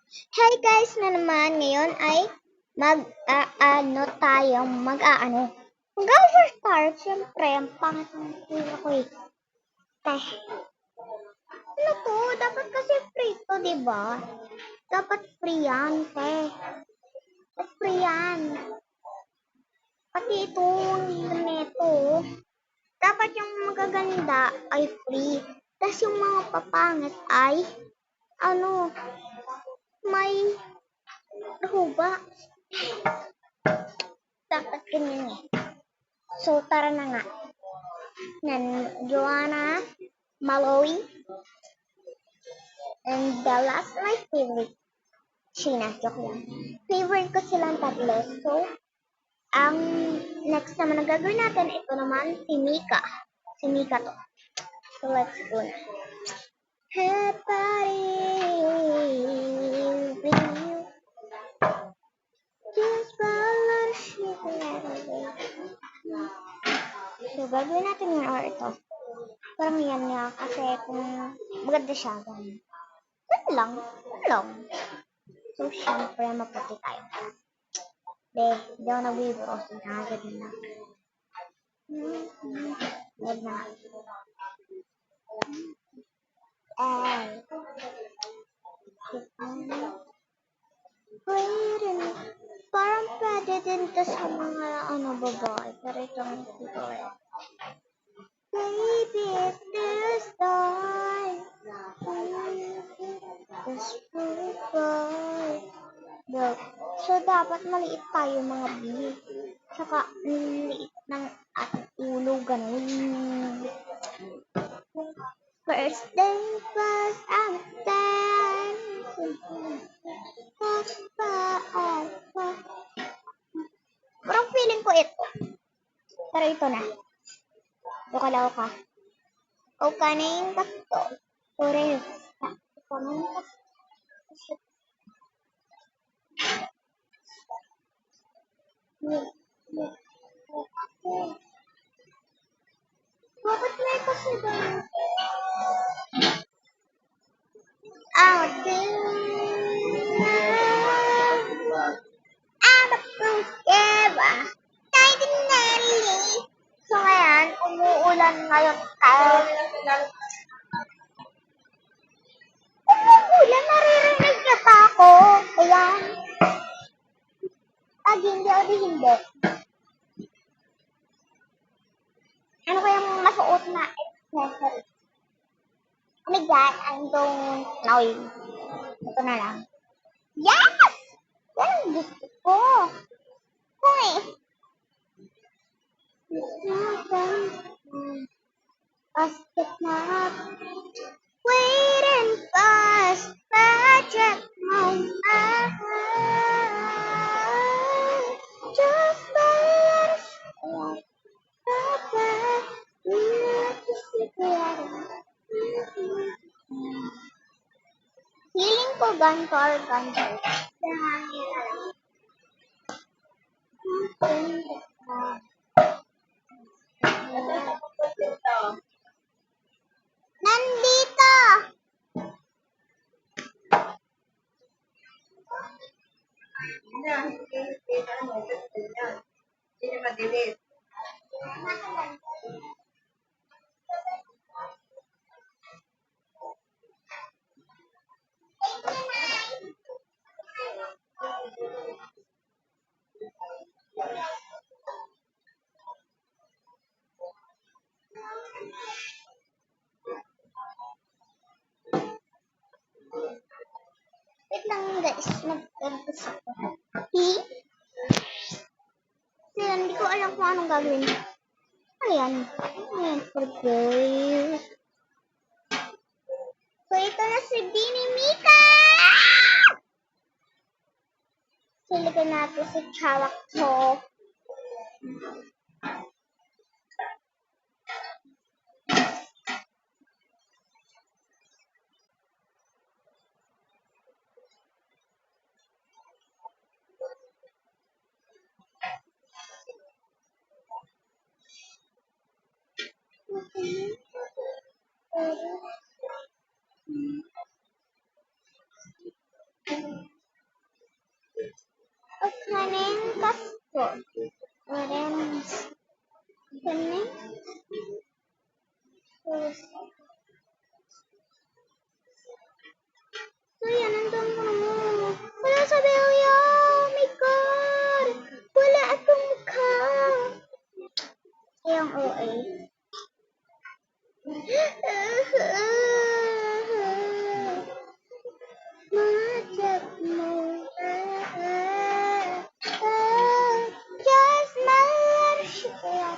Hey guys na naman, ngayon ay mag-aano tayong mag-aano. Mag-overstart, syempre, ang pangit ng tira ko eh. Teh, ano to? Dapat kasi free to, diba? Dapat free yan, teh. Dapat free yan. Pati itong neto, dapat yung magaganda ay free. Tapos yung mga papangit ay, ano, may huba. Dapat ganyan eh. So, tara na nga. Nan Joanna, Malawi, and the last my favorite, Sheena. Joke lang. Favorite ko silang tatlo. So, ang next naman na gagawin natin, ito naman, si Mika. Si Mika to. So, let's go na. Hey, buddy, with you. Just follow So, gagawin natin yung or ito. Parang yan nga, kasi kung maganda siya, ganun. Ganun lang, ganun lang. So, syempre, maputi tayo. Hindi ako nagbibiro. So, nakagad na. Huwag na. Ay. Pwede na. Parang pwede din to sa mga babae. Pero itong ito eh. Baby, it's this time. This boy. So, dapat maliit tayo mga B. Tsaka, liit ng ating ulo, ganun. First thing first, I'm dancing. Parang feeling ko ito. Pero ito na. Dukalaw ka. O kaning kasto. Sore. Kaning kasto. Bakit may kasi ganun? Outing. I'm a forever. So ngayon, umuulan ngayon tayo. Umuulan, naririnig niya pa ako. Ayan. Pag hindi o di hindi. Ano kayang masuot na accessory? Oh my God, I don't know. Ito na lang. Yes! Yan ang gusto ko. Hoy! Basket na. Waiting fast, magic moment. Just let us Feeling ko ganito or ganito. Nandito! Wait lang guys, mag-focus ako. Kasi hindi ko alam kung anong gagawin. Ayan. Ayan for girls. So ito na si Bini Mika! Siligan natin si Chawak to. po. Meron kami. So, yan, nandun mo. Wala sabi ko, oh my God! Wala akong mukha. Yung OA. Matap mo. Just malar siya.